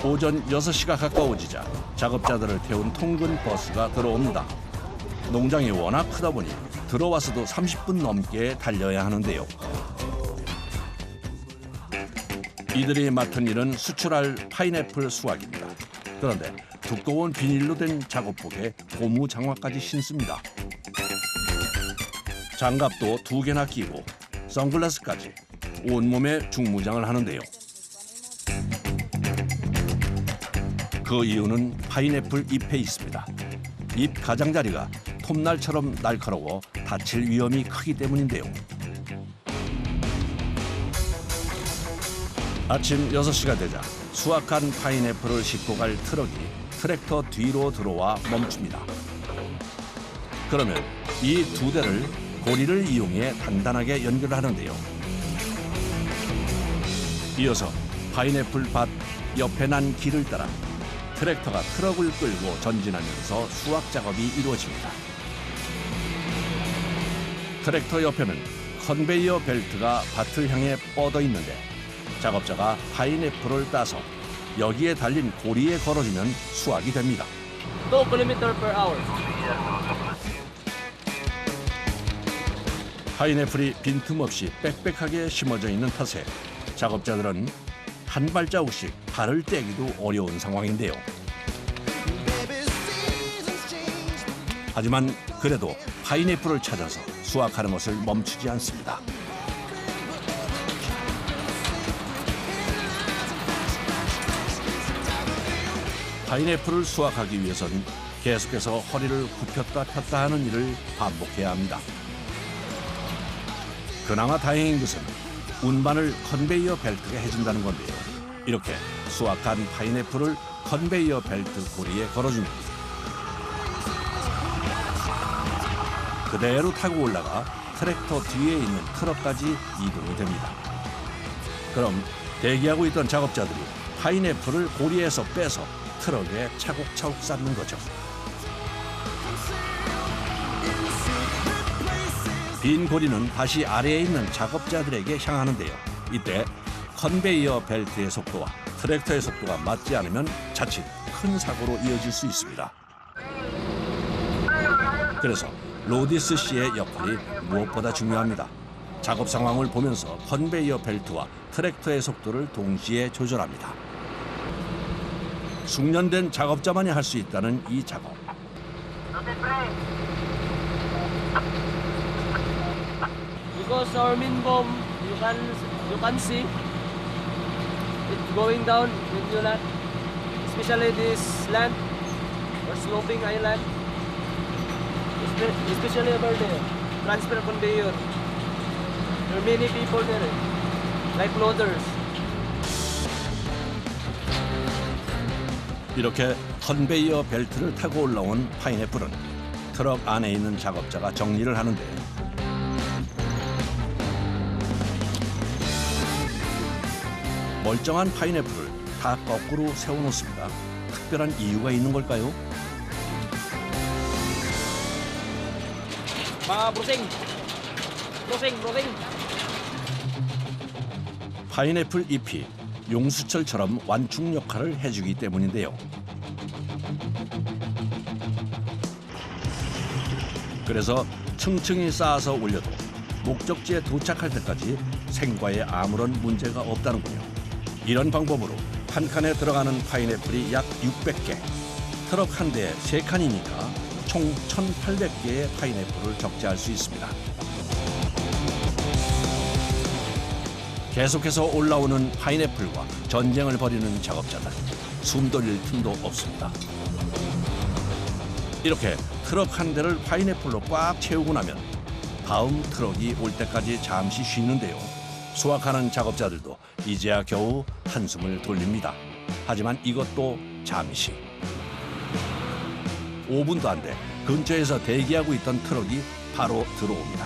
오전 6시가 가까워지자 작업자들을 태운 통근 버스가 들어옵니다. 농장이 워낙 크다 보니 들어와서도 30분 넘게 달려야 하는데요. 이들이 맡은 일은 수출할 파인애플 수확입니다. 그런데 두꺼운 비닐로 된 작업복에 고무 장화까지 신습니다. 장갑도 2개나 끼고 선글라스까지 온몸에 중무장을 하는데요. 그 이유는 파인애플 잎에 있습니다. 잎 가장자리가 톱날처럼 날카로워 다칠 위험이 크기 때문인데요. 아침 6시가 되자 수확한 파인애플을 싣고 갈 트럭이 트랙터 뒤로 들어와 멈춥니다. 그러면 이 2대를 고리를 이용해 단단하게 연결하는데요. 이어서 파인애플 밭 옆에 난 길을 따라 트랙터가 트럭을 끌고 전진하면서 수확 작업이 이루어집니다. 트랙터 옆에는 컨베이어 벨트가 밭을 향해 뻗어 있는데 작업자가 파인애플을 따서 여기에 달린 고리에 걸어주면 수확이 됩니다. 2km/h. 파인애플이 빈틈없이 빽빽하게 심어져 있는 탓에 작업자들은 한 발자국씩 발을 떼기도 어려운 상황인데요. 하지만 그래도 파인애플을 찾아서 수확하는 것을 멈추지 않습니다. 파인애플을 수확하기 위해서는 계속해서 허리를 굽혔다 폈다 하는 일을 반복해야 합니다. 그나마 다행인 것은 운반을 컨베이어 벨트가 해준다는 건데요. 이렇게 수확한 파인애플을 컨베이어 벨트 고리에 걸어줍니다. 그대로 타고 올라가 트랙터 뒤에 있는 트럭까지 이동이 됩니다. 그럼 대기하고 있던 작업자들이 파인애플을 고리에서 빼서 트럭에 차곡차곡 쌓는 거죠. 빈 고리는 다시 아래에 있는 작업자들에게 향하는데요. 이때 컨베이어 벨트의 속도와 트랙터의 속도가 맞지 않으면 자칫 큰 사고로 이어질 수 있습니다. 그래서 로디스 씨의 역할이 무엇보다 중요합니다. 작업 상황을 보면서 컨베이어 벨트와 트랙터의 속도를 동시에 조절합니다. 숙련된 작업자만이 할 수 있다는 이 작업. Because our main bomb, you can see it going down when you land, especially this land or sloping island, especially over there, transfer conveyor. There are many people there, like loaders. 이렇게 컨베이어 벨트를 타고 올라온 파인애플은 트럭 안에 있는 작업자가 정리를 하는데 멀쩡한 파인애플을 다 거꾸로 세워놓습니다. 특별한 이유가 있는 걸까요? Brosing. 파인애플 잎이 용수철처럼 완충 역할을 해주기 때문인데요. 그래서 층층이 쌓아서 올려도 목적지에 도착할 때까지 생과에 아무런 문제가 없다는군요. 이런 방법으로 한 칸에 들어가는 파인애플이 약 600개, 트럭 한 대에 3칸이니까 총 1,800개의 파인애플을 적재할 수 있습니다. 계속해서 올라오는 파인애플과 전쟁을 벌이는 작업자들, 숨 돌릴 틈도 없습니다. 이렇게 트럭 한 대를 파인애플로 꽉 채우고 나면 다음 트럭이 올 때까지 잠시 쉬는데요. 수확하는 작업자들도 이제야 겨우 한숨을 돌립니다. 하지만 이것도 잠시. 5분도 안 돼 근처에서 대기하고 있던 트럭이 바로 들어옵니다.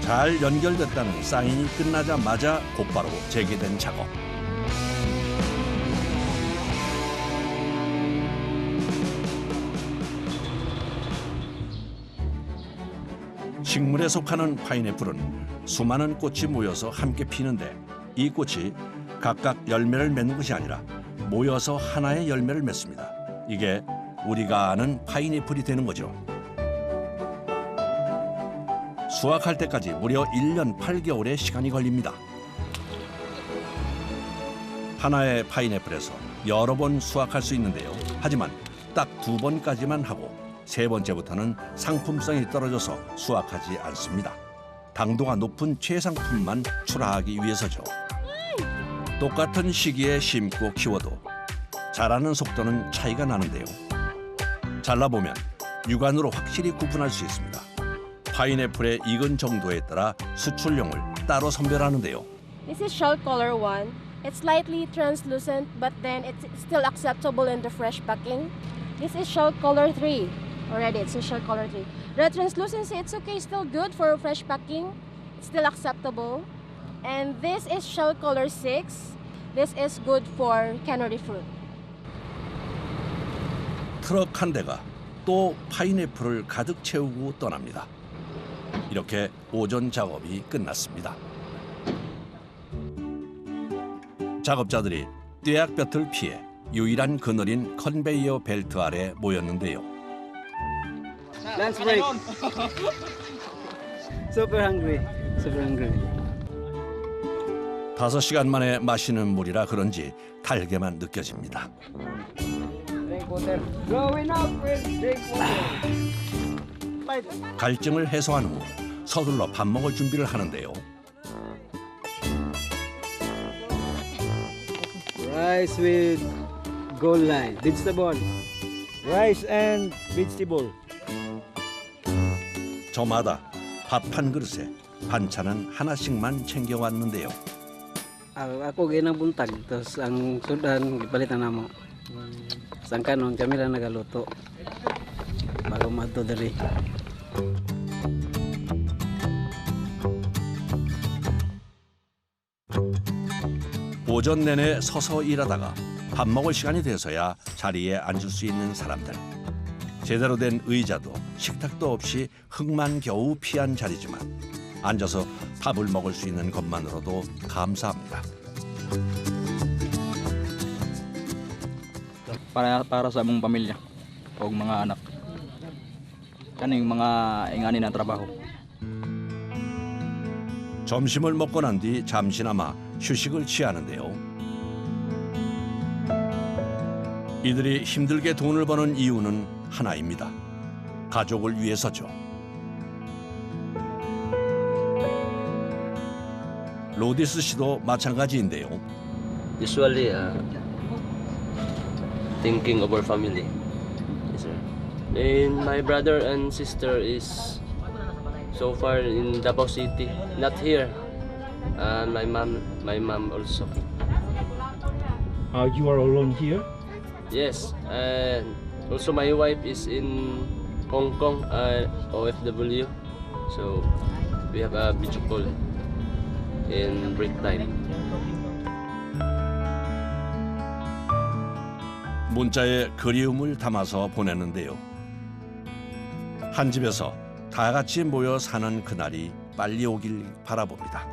잘 연결됐다는 사인이 끝나자마자 곧바로 재개된 작업. 식물에 속하는 파인애플은 수많은 꽃이 모여서 함께 피는데 이 꽃이 각각 열매를 맺는 것이 아니라 모여서 하나의 열매를 맺습니다. 이게 우리가 아는 파인애플이 되는 거죠. 수확할 때까지 무려 1년 8개월의 시간이 걸립니다. 하나의 파인애플에서 여러 번 수확할 수 있는데요. 하지만 딱 2번까지만 하고 3번째부터는 상품성이 떨어져서 수확하지 않습니다. 당도가 높은 최상품만 출하하기 위해서죠. 똑같은 시기에 심고 키워도 자라는 속도는 차이가 나는데요. 잘라보면 육안으로 확실히 구분할 수 있습니다. 파인애플의 익은 정도에 따라 수출용을 따로 선별하는데요. This is shell color 1. It's slightly translucent, but then it's still acceptable in the fresh packing. This is shell color 3. Already, it's a shell color 3. The translucency, it's okay, still good for fresh packing. It's still acceptable. And this is shell color 6. This is good for cannery fruit. 트럭 한 대가 또 파인애플을 가득 채우고 떠납니다. 이렇게 오전 작업이 끝났습니다. 작업자들이 뙤약볕을 피해 유일한 그늘인 컨베이어 벨트 아래 모였는데요. Lunch break. Super hungry. Super hungry. 5시간 만에 마시는 물이라 그런지 달게만 느껴집니다. Drink water. Growing up with drink water. 갈증을 해소한 후 서둘러 밥 먹을 준비를 하는데요. Rice with gold line. Vegetable. Rice and vegetable. 저마다 밥 한 그릇에 반찬은 하나씩만 챙겨왔는데요. Ako ginabuntag. Tapos ang sudan, ipalitan na mo. Sangka nun, kami lang nagaluto. Bago madto diri. 오전 내내 서서 일하다가 밥 먹을 시간이 돼서야 자리에 앉을 수 있는 사람들. 제대로 된 의자도 식탁도 없이 흙만 겨우 피한 자리지만 앉아서 밥을 먹을 수 있는 것만으로도 감사합니다. Para sa among pamilya o mga anak. Kaning mga ingani ng trabaho. 점심을 먹고 난 뒤 잠시나마 휴식을 취하는데요. 이들이 힘들게 돈을 버는 이유는 하나입니다. 가족을 위해서죠. 로디스 씨도 마찬가지인데요. Usually, thinking of our family. Yes, sir. And my brother and sister is so far in Davao City, not here. And my mom also. You are alone here? Yes, and also my wife is in Hong Kong, OFW. So we have a video call in break time. 문자에 그리움을 담아서 보내는데요. 한 집에서 다 같이 모여 사는 그날이 빨리 오길 바라봅니다.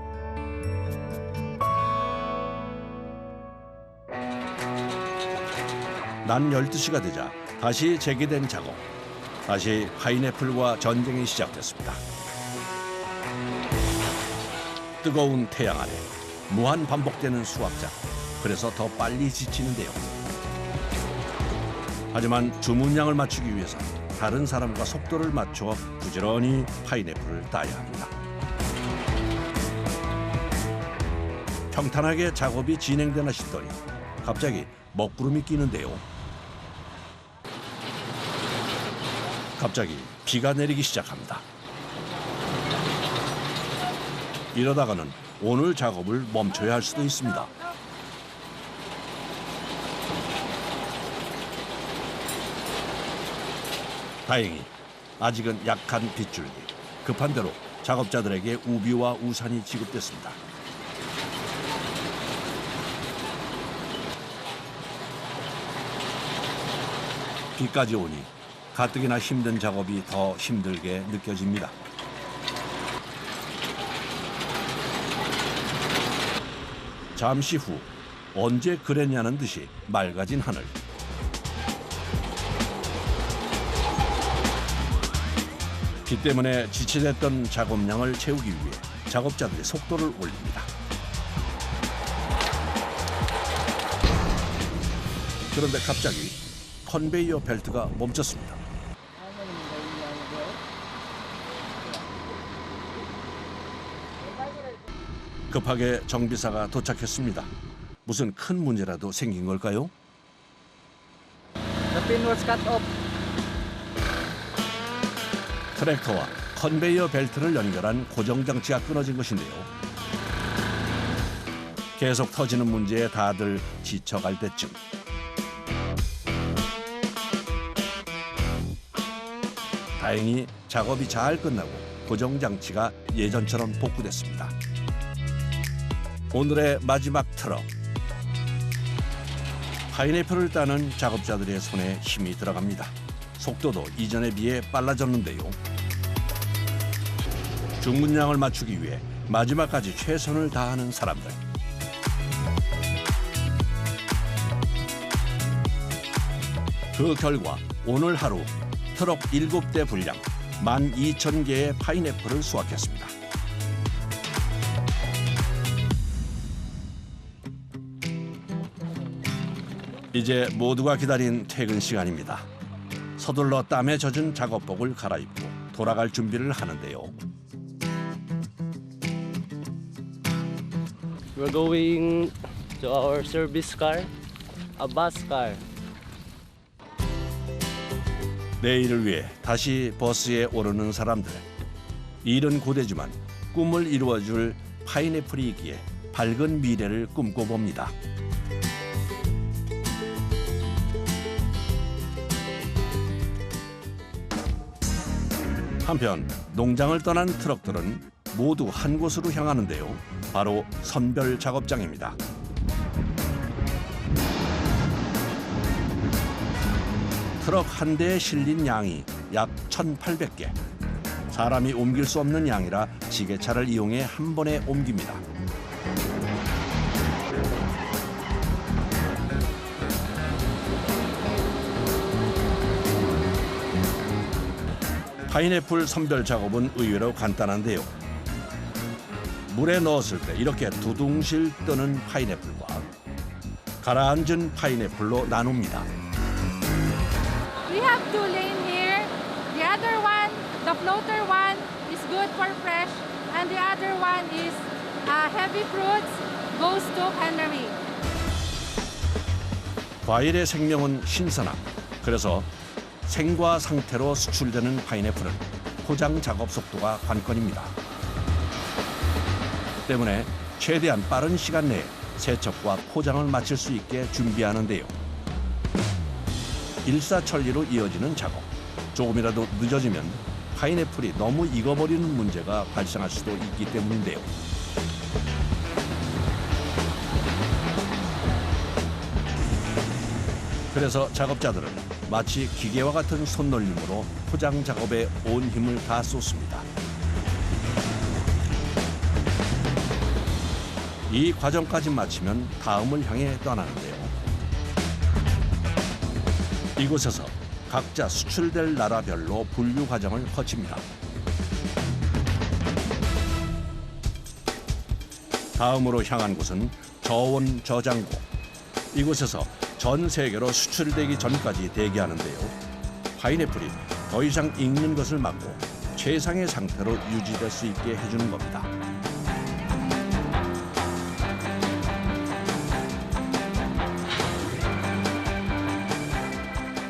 낮 12시가 되자 다시 재개된 작업. 다시 파인애플과 전쟁이 시작됐습니다. 뜨거운 태양 아래 무한 반복되는 수확작. 그래서 더 빨리 지치는데요. 하지만 주문량을 맞추기 위해서 다른 사람과 속도를 맞춰 부지런히 파인애플을 따야 합니다. 평탄하게 작업이 진행되나 싶더니 갑자기 먹구름이 끼는데요. 갑자기 비가 내리기 시작합니다. 이러다가는 오늘 작업을 멈춰야 할 수도 있습니다. 다행히 아직은 약한 빗줄기. 급한 대로 작업자들에게 우비와 우산이 지급됐습니다. 비까지 오니 가뜩이나 힘든 작업이 더 힘들게 느껴집니다. 잠시 후 언제 그랬냐는 듯이 맑아진 하늘. 비 때문에 지체됐던 작업량을 채우기 위해 작업자들이 속도를 올립니다. 그런데 갑자기 컨베이어 벨트가 멈췄습니다. 급하게 정비사가 도착했습니다. 무슨 큰 문제라도 생긴 걸까요? The pin was cut off. 트랙터와 컨베이어 벨트를 연결한 고정장치가 끊어진 것인데요. 계속 터지는 문제에 다들 지쳐갈 때쯤 다행히 작업이 잘 끝나고 고정장치가 예전처럼 복구됐습니다. 오늘의 마지막 트럭. 파인애플을 따는 작업자들의 손에 힘이 들어갑니다. 속도도 이전에 비해 빨라졌는데요. 주문량을 맞추기 위해 마지막까지 최선을 다하는 사람들. 그 결과 오늘 하루 트럭 7대 분량 12,000개의 파인애플을 수확했습니다. 이제 모두가 기다린 퇴근 시간입니다. 서둘러 땀에 젖은 작업복을 갈아입고 돌아갈 준비를 하는데요. We're going to our service car, a bus car. 내일을 위해 다시 버스에 오르는 사람들. 일은 고되지만 꿈을 이루어줄 파인애플이기에 밝은 미래를 꿈꿔봅니다. 한편 농장을 떠난 트럭들은 모두 한 곳으로 향하는데요. 바로 선별 작업장입니다. 트럭 한 대에 실린 양이 약 1,800개. 사람이 옮길 수 없는 양이라 지게차를 이용해 한 번에 옮깁니다. 파인애플 선별 작업은 의외로 간단한데요. 물에 넣었을 때 이렇게 두둥실 뜨는 파인애플과 가라앉은 파인애플로 나눕니다. We have two lanes here. The other one, the floater one, is good for fresh, and the other one is heavy fruits, goes to cannery. 과일의 생명은 신선함. 그래서 생과 상태로 수출되는 파인애플은 포장 작업 속도가 관건입니다. 때문에 최대한 빠른 시간 내에 세척과 포장을 마칠 수 있게 준비하는데요. 일사천리로 이어지는 작업. 조금이라도 늦어지면 파인애플이 너무 익어버리는 문제가 발생할 수도 있기 때문인데요. 그래서 작업자들은 마치 기계와 같은 손놀림으로 포장 작업에 온 힘을 다 쏟습니다. 이 과정까지 마치면 다음을 향해 떠나는데요. 이곳에서 각자 수출될 나라별로 분류 과정을 거칩니다. 다음으로 향한 곳은 저온 저장고. 이곳에서 전 세계로 수출되기 전까지 대기하는데요. 파인애플이 더 이상 익는 것을 막고 최상의 상태로 유지될 수 있게 해주는 겁니다.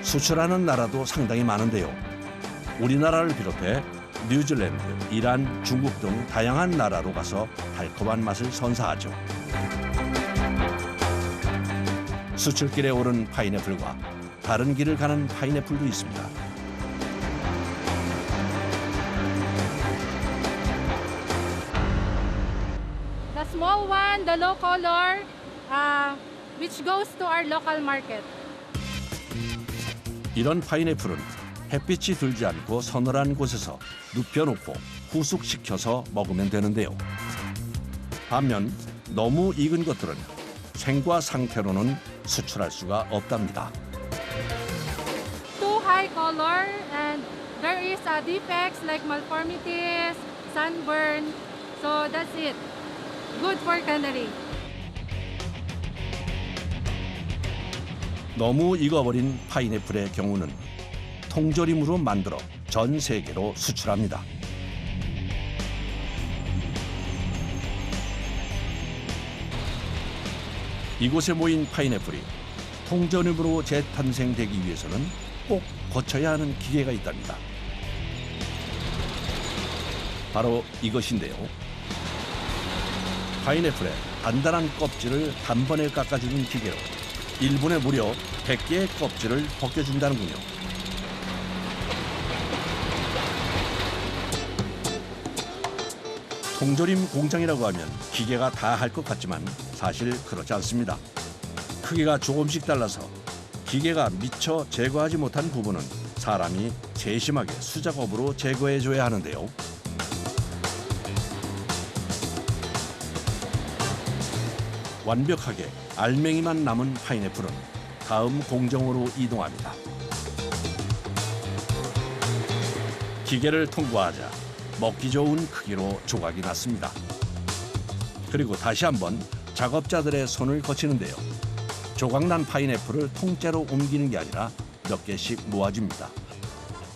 수출하는 나라도 상당히 많은데요. 우리나라를 비롯해 뉴질랜드, 이란, 중국 등 다양한 나라로 가서 달콤한 맛을 선사하죠. 수출길에 오른 파인애플과 다른 길을 가는 파인애플도 있습니다. The small one, the low color, which goes to our local market. 이런 파인애플은 햇빛이 들지 않고 서늘한 곳에서 눕혀놓고 후숙시켜서 먹으면 되는데요. 반면 너무 익은 것들은 생과 상태로는 수출할 수가 없답니다. Too high color and there is defects like malformities, sunburn. So that's it. Good for cannery. 너무 익어버린 파인애플의 경우는 통조림으로 만들어 전 세계로 수출합니다. 이곳에 모인 파인애플이 통조림으로 재탄생되기 위해서는 꼭 거쳐야 하는 기계가 있답니다. 바로 이것인데요. 파인애플의 단단한 껍질을 단번에 깎아주는 기계로 1분에 무려 100개의 껍질을 벗겨준다는군요. 통조림 공장이라고 하면 기계가 다 할 것 같지만 사실 그렇지 않습니다. 크기가 조금씩 달라서 기계가 미처 제거하지 못한 부분은 사람이 세심하게 수작업으로 제거해줘야 하는데요. 완벽하게 알맹이만 남은 파인애플은 다음 공정으로 이동합니다. 기계를 통과하자 먹기 좋은 크기로 조각이 났습니다. 그리고 다시 한번 작업자들의 손을 거치는데요. 조각난 파인애플을 통째로 옮기는 게 아니라 몇 개씩 모아줍니다.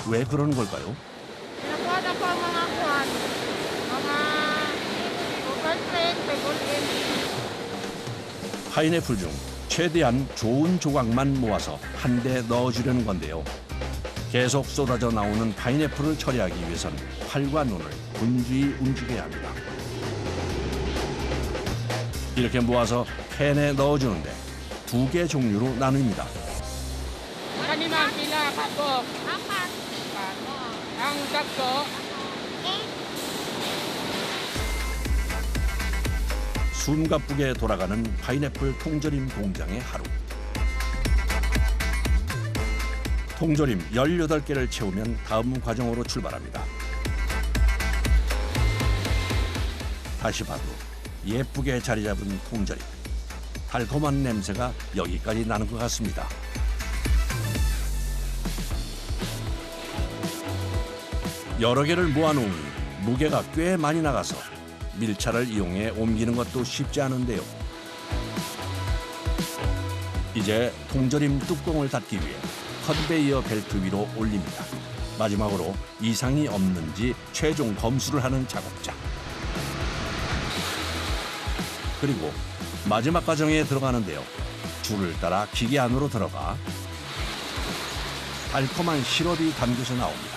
왜 그러는 걸까요? Nakuha na po ang mga kuhan. Mga overprint, pegulin. 파인애플 중 최대한 좋은 조각만 모아서 한 대 넣어주려는 건데요. 계속 쏟아져 나오는 파인애플을 처리하기 위해선 팔과 눈을 분주히 움직여야 합니다. 이렇게 모아서 캔에 넣어주는데 2개 종류로 나눕니다. Kanina pila kako. Apat. Ang sakto. 숨가쁘게 돌아가는 파인애플 통조림 공장의 하루. 통조림 18개를 채우면 다음 과정으로 출발합니다. 다시 봐도 예쁘게 자리 잡은 통조림. 달콤한 냄새가 여기까지 나는 것 같습니다. 여러 개를 모아놓으니 무게가 꽤 많이 나가서 밀차를 이용해 옮기는 것도 쉽지 않은데요. 이제 통조림 뚜껑을 닫기 위해 컨베이어 벨트 위로 올립니다. 마지막으로 이상이 없는지 최종 검수를 하는 작업자. 그리고 마지막 과정에 들어가는데요. 줄을 따라 기계 안으로 들어가 달콤한 시럽이 담겨서 나옵니다.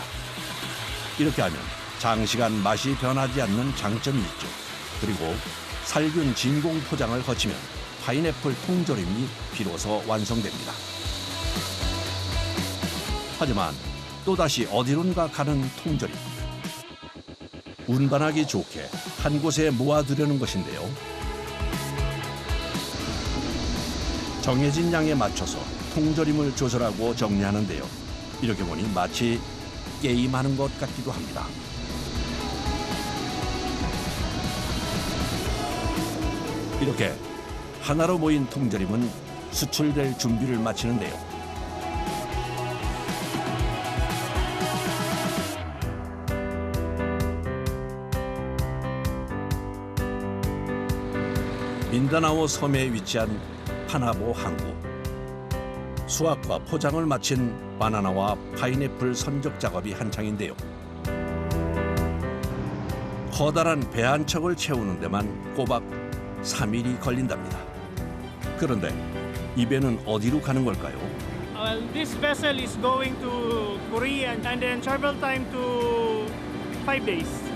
이렇게 하면 장시간 맛이 변하지 않는 장점이 있죠. 그리고 살균 진공 포장을 거치면 파인애플 통조림이 비로소 완성됩니다. 하지만 또다시 어디론가 가는 통조림. 운반하기 좋게 한 곳에 모아두려는 것인데요. 정해진 양에 맞춰서 통조림을 조절하고 정리하는데요. 이렇게 보니 마치 게임하는 것 같기도 합니다. 이렇게 하나로 모인 통조림은 수출될 준비를 마치는데요. 민다나오 섬에 위치한 파나보 항구. 수확과 포장을 마친 바나나와 파인애플 선적 작업이 한창인데요. 커다란 배 한 척을 채우는 데만 꼬박 3일이 걸린답니다. 그런데 이 배는 어디로 가는 걸까요? This vessel is going to Korea and then travel time to 5 days.